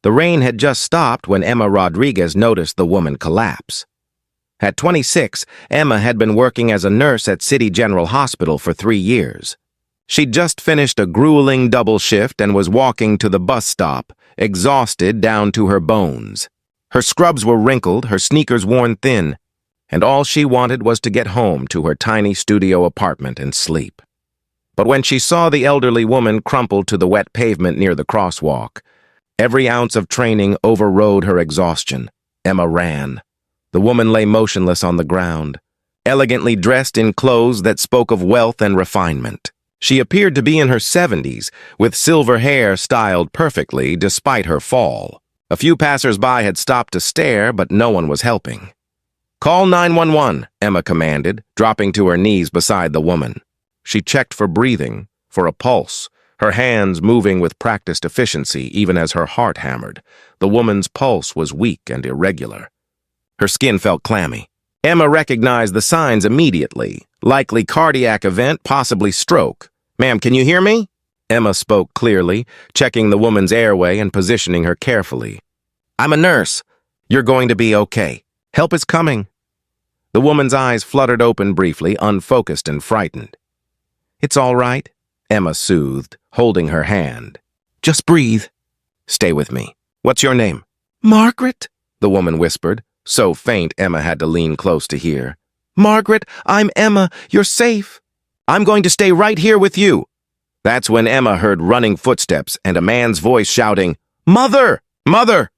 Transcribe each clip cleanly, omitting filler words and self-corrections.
The rain had just stopped when Emma Rodriguez noticed the woman collapse. At 26, Emma had been working as a nurse at City General Hospital for 3 years. She'd just finished a grueling double shift and was walking to the bus stop, exhausted down to her bones. Her scrubs were wrinkled, her sneakers worn thin, and all she wanted was to get home to her tiny studio apartment and sleep. But when she saw the elderly woman crumple to the wet pavement near the crosswalk, every ounce of training overrode her exhaustion. Emma ran. The woman lay motionless on the ground, elegantly dressed in clothes that spoke of wealth and refinement. She appeared to be in her 70s, with silver hair styled perfectly despite her fall. A few passers-by had stopped to stare, but no one was helping. "Call 911, Emma commanded, dropping to her knees beside the woman. She checked for breathing, for a pulse, her hands moving with practiced efficiency even as her heart hammered. The woman's pulse was weak and irregular. Her skin felt clammy. Emma recognized the signs immediately. Likely cardiac event, possibly stroke. "Ma'am, can you hear me?" Emma spoke clearly, checking the woman's airway and positioning her carefully. "I'm a nurse. You're going to be okay. Help is coming." The woman's eyes fluttered open briefly, unfocused and frightened. "It's all right," Emma soothed, holding her hand. "Just breathe. Stay with me. What's your name?" "Margaret," the woman whispered, so faint Emma had to lean close to hear. "Margaret, I'm Emma. You're safe. I'm going to stay right here with you." That's when Emma heard running footsteps and a man's voice shouting, "Mother! Mother!"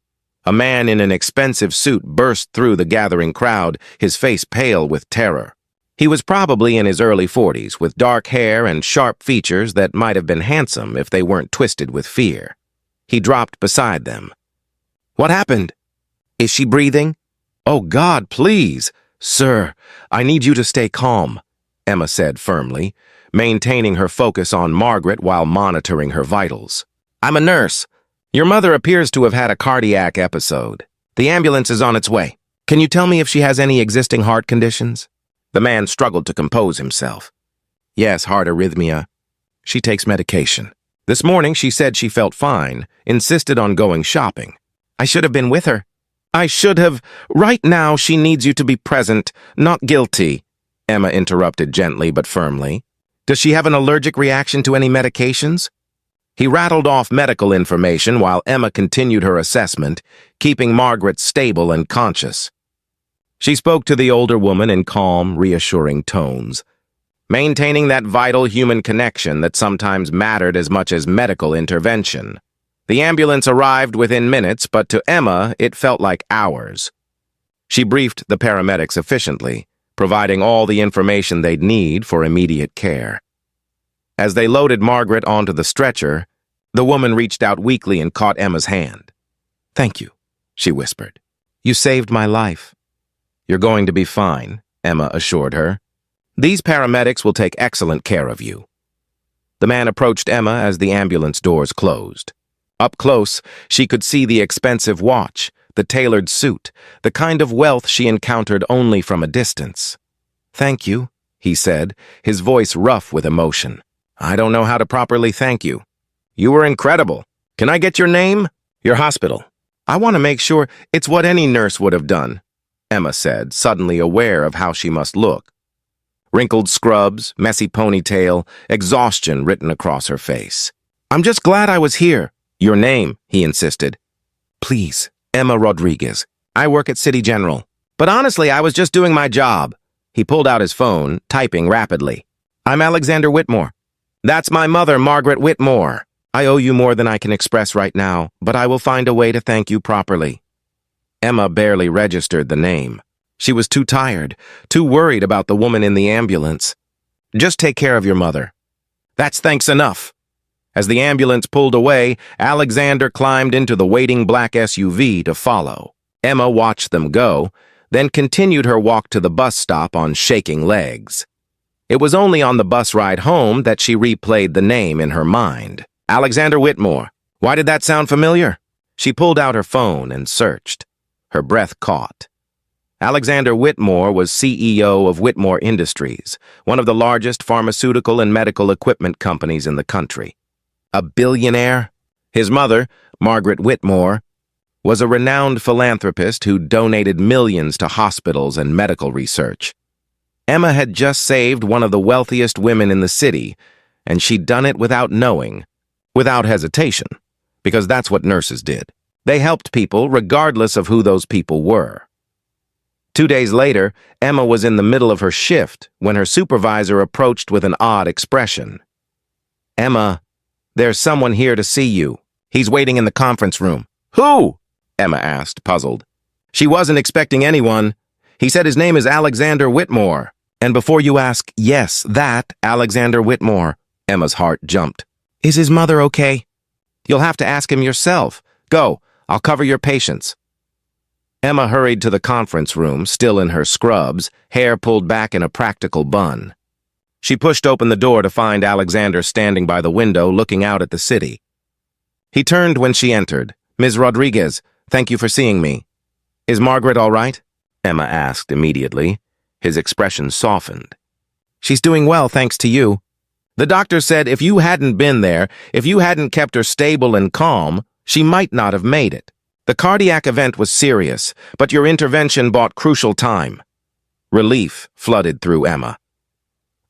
A man in an expensive suit burst through the gathering crowd, his face pale with terror. He was probably in his early 40s, with dark hair and sharp features that might have been handsome if they weren't twisted with fear. He dropped beside them. "What happened? Is she breathing?" "Oh, God, please!" "Sir, I need you to stay calm," Emma said firmly, maintaining her focus on Margaret while monitoring her vitals. "I'm a nurse. Your mother appears to have had a cardiac episode. The ambulance is on its way. Can you tell me if she has any existing heart conditions?" The man struggled to compose himself. "Yes, heart arrhythmia. She takes medication. This morning she said she felt fine, insisted on going shopping. I should have been with her. I should have. Right now she needs you to be present, not guilty," Emma interrupted gently but firmly. "Does she have an allergic reaction to any medications?" He rattled off medical information while Emma continued her assessment, keeping Margaret stable and conscious. She spoke to the older woman in calm, reassuring tones, maintaining that vital human connection that sometimes mattered as much as medical intervention. The ambulance arrived within minutes, but to Emma, it felt like hours. She briefed the paramedics efficiently, providing all the information they'd need for immediate care. As they loaded Margaret onto the stretcher, the woman reached out weakly and caught Emma's hand. "Thank you," she whispered. "You saved my life." "You're going to be fine," Emma assured her. "These paramedics will take excellent care of you." The man approached Emma as the ambulance doors closed. Up close, she could see the expensive watch, the tailored suit, the kind of wealth she encountered only from a distance. "Thank you," he said, his voice rough with emotion. "I don't know how to properly thank you. You were incredible. Can I get your name?" "Your hospital." "I want to make sure it's what any nurse would have done," Emma said, suddenly aware of how she must look. Wrinkled scrubs, messy ponytail, exhaustion written across her face. "I'm just glad I was here." "Your name," he insisted. "Please, Emma Rodriguez. I work at City General." "But honestly, I was just doing my job." He pulled out his phone, typing rapidly. "I'm Alexander Whitmore." "That's my mother, Margaret Whitmore." "I owe you more than I can express right now, but I will find a way to thank you properly." Emma barely registered the name. She was too tired, too worried about the woman in the ambulance. "Just take care of your mother." "That's thanks enough." As the ambulance pulled away, Alexander climbed into the waiting black SUV to follow. Emma watched them go, then continued her walk to the bus stop on shaking legs. It was only on the bus ride home that she replayed the name in her mind. Alexander Whitmore. Why did that sound familiar? She pulled out her phone and searched. Her breath caught. Alexander Whitmore was CEO of Whitmore Industries, one of the largest pharmaceutical and medical equipment companies in the country. A billionaire? His mother, Margaret Whitmore, was a renowned philanthropist who donated millions to hospitals and medical research. Emma had just saved one of the wealthiest women in the city, and she'd done it without knowing, without hesitation, because that's what nurses did. They helped people regardless of who those people were. 2 days later, Emma was in the middle of her shift when her supervisor approached with an odd expression. "Emma, there's someone here to see you. He's waiting in the conference room." "Who?" Emma asked, puzzled. She wasn't expecting anyone. "He said his name is Alexander Whitmore." And before you ask, yes, that Alexander Whitmore. Emma's heart jumped. "Is his mother okay?" "You'll have to ask him yourself. Go, I'll cover your patients." Emma hurried to the conference room, still in her scrubs, hair pulled back in a practical bun. She pushed open the door to find Alexander standing by the window looking out at the city. He turned when she entered. "Ms. Rodriguez, thank you for seeing me." "Is Margaret all right?" Emma asked immediately. His expression softened. "She's doing well, thanks to you. The doctor said if you hadn't been there, if you hadn't kept her stable and calm, she might not have made it. The cardiac event was serious, but your intervention bought crucial time." Relief flooded through Emma.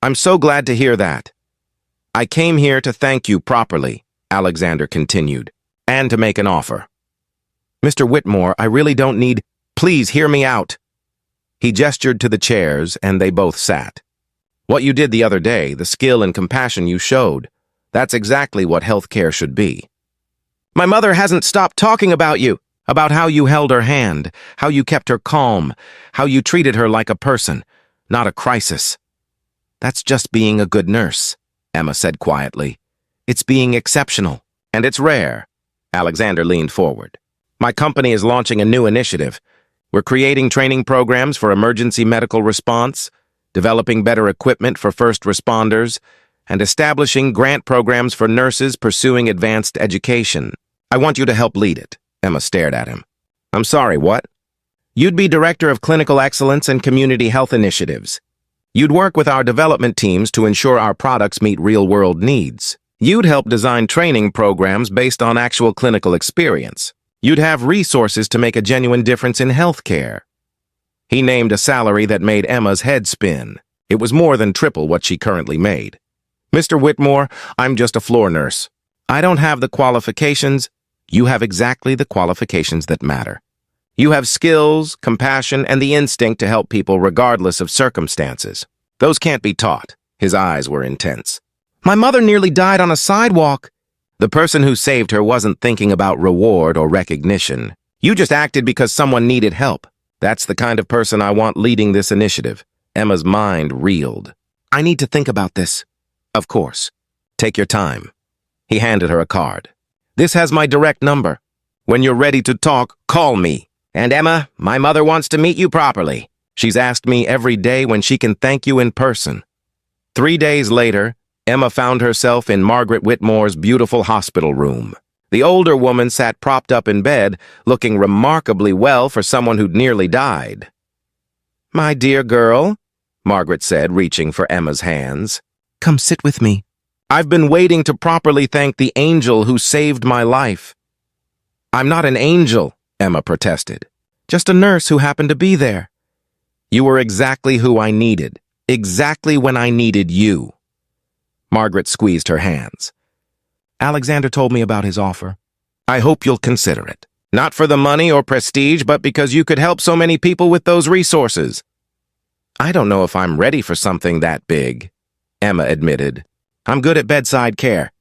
"I'm so glad to hear that." "I came here to thank you properly," Alexander continued, "and to make an offer." "Mr. Whitmore, I really don't need— Please hear me out." He gestured to the chairs, and they both sat. "What you did the other day, the skill and compassion you showed, that's exactly what healthcare should be." "My mother hasn't stopped talking about you, about how you held her hand, how you kept her calm, how you treated her like a person, not a crisis." "That's just being a good nurse," Emma said quietly. "It's being exceptional, and it's rare." Alexander leaned forward. "My company is launching a new initiative. We're creating training programs for emergency medical response, developing better equipment for first responders, and establishing grant programs for nurses pursuing advanced education. I want you to help lead it." Emma stared at him. "I'm sorry, what?" "You'd be Director of Clinical Excellence and Community Health Initiatives. You'd work with our development teams to ensure our products meet real-world needs. You'd help design training programs based on actual clinical experience. You'd have resources to make a genuine difference in healthcare." He named a salary that made Emma's head spin. It was more than triple what she currently made. "Mr. Whitmore, I'm just a floor nurse. I don't have the qualifications. You have exactly the qualifications that matter. You have skills, compassion, and the instinct to help people regardless of circumstances. Those can't be taught." His eyes were intense. "My mother nearly died on a sidewalk." "The person who saved her wasn't thinking about reward or recognition. You just acted because someone needed help. That's the kind of person I want leading this initiative." Emma's mind reeled. "I need to think about this." "Of course. Take your time." He handed her a card. "This has my direct number. When you're ready to talk, call me. And Emma, my mother wants to meet you properly. She's asked me every day when she can thank you in person." 3 days later, Emma found herself in Margaret Whitmore's beautiful hospital room. The older woman sat propped up in bed, looking remarkably well for someone who'd nearly died. "My dear girl," Margaret said, reaching for Emma's hands. "Come sit with me. I've been waiting to properly thank the angel who saved my life." "I'm not an angel," Emma protested. "Just a nurse who happened to be there." "You were exactly who I needed, exactly when I needed you." Margaret squeezed her hands. "Alexander told me about his offer. I hope you'll consider it. Not for the money or prestige, but because you could help so many people with those resources." "I don't know if I'm ready for something that big," Emma admitted. "I'm good at bedside care.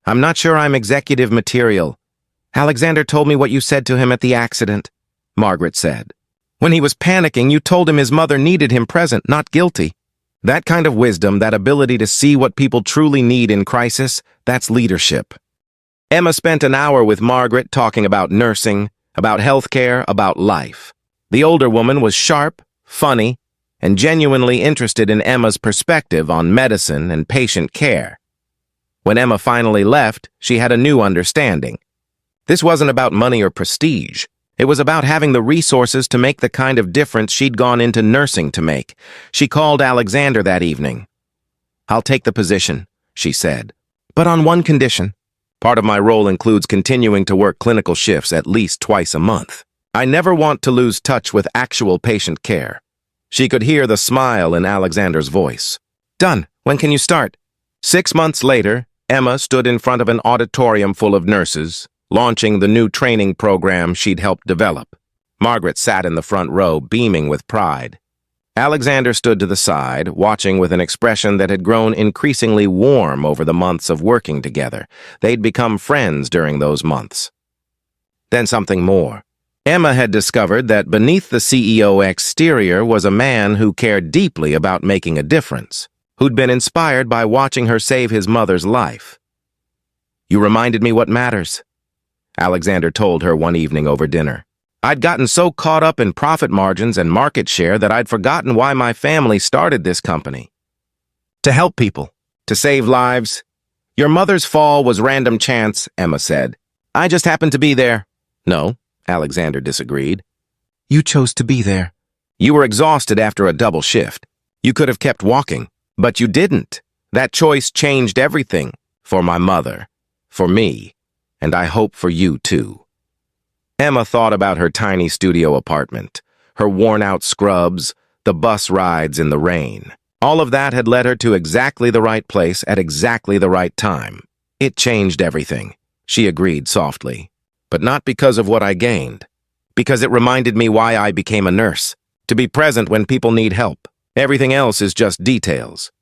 I'm not sure I'm executive material." "Alexander told me what you said to him at the accident," Margaret said. "When he was panicking, you told him his mother needed him present, not guilty. That kind of wisdom, that ability to see what people truly need in crisis, that's leadership." Emma spent an hour with Margaret talking about nursing, about healthcare, about life. The older woman was sharp, funny, and genuinely interested in Emma's perspective on medicine and patient care. When Emma finally left, she had a new understanding. This wasn't about money or prestige. It was about having the resources to make the kind of difference she'd gone into nursing to make. She called Alexander that evening. "I'll take the position," she said, "but on one condition. Part of my role includes continuing to work clinical shifts at least twice a month. I never want to lose touch with actual patient care. She could hear the smile in Alexander's voice. Done. When can you start? 6 months later, Emma stood in front of an auditorium full of nurses, launching the new training program she'd helped develop. Margaret sat in the front row, beaming with pride. Alexander stood to the side, watching with an expression that had grown increasingly warm over the months of working together. They'd become friends during those months. Then something more. Emma had discovered that beneath the CEO exterior was a man who cared deeply about making a difference, who'd been inspired by watching her save his mother's life. You reminded me what matters, Alexander told her one evening over dinner. I'd gotten so caught up in profit margins and market share that I'd forgotten why my family started this company. To help people, to save lives. Your mother's fall was random chance, Emma said. I just happened to be there. No, Alexander disagreed. You chose to be there. You were exhausted after a double shift. You could have kept walking, but you didn't. That choice changed everything. For my mother, for me, and I hope for you too. Emma thought about her tiny studio apartment, her worn-out scrubs, the bus rides in the rain. All of that had led her to exactly the right place at exactly the right time. It changed everything, she agreed softly. But not because of what I gained. Because it reminded me why I became a nurse. To be present when people need help. Everything else is just details.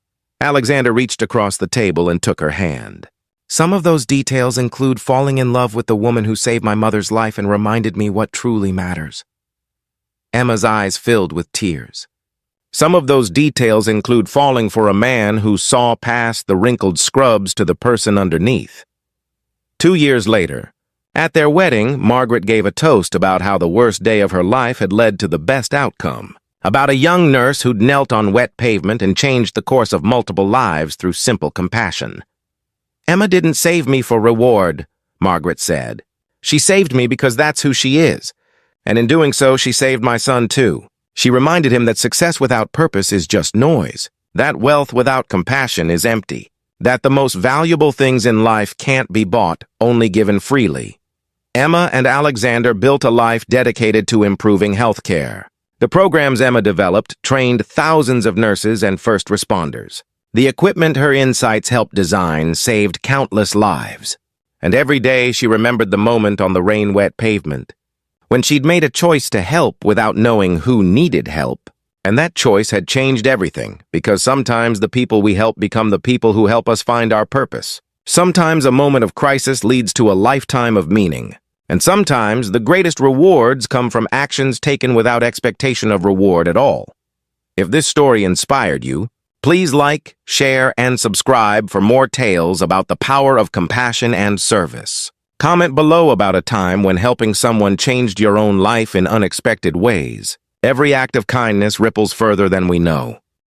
Alexander reached across the table and took her hand. Some of those details include falling in love with the woman who saved my mother's life and reminded me what truly matters. Emma's eyes filled with tears. Some of those details include falling for a man who saw past the wrinkled scrubs to the person underneath. 2 years later, at their wedding, Margaret gave a toast about how the worst day of her life had led to the best outcome. About a young nurse who'd knelt on wet pavement and changed the course of multiple lives through simple compassion. Emma didn't save me for reward, Margaret said. She saved me because that's who she is. And in doing so, she saved my son too. She reminded him that success without purpose is just noise. That wealth without compassion is empty. That the most valuable things in life can't be bought, only given freely. Emma and Alexander built a life dedicated to improving healthcare. The programs Emma developed trained thousands of nurses and first responders. The equipment her insights helped design saved countless lives. And every day she remembered the moment on the rain-wet pavement, when she'd made a choice to help without knowing who needed help. And that choice had changed everything, because sometimes the people we help become the people who help us find our purpose. Sometimes a moment of crisis leads to a lifetime of meaning. And sometimes the greatest rewards come from actions taken without expectation of reward at all. If this story inspired you, please like, share, and subscribe for more tales about the power of compassion and service. Comment below about a time when helping someone changed your own life in unexpected ways. Every act of kindness ripples further than we know.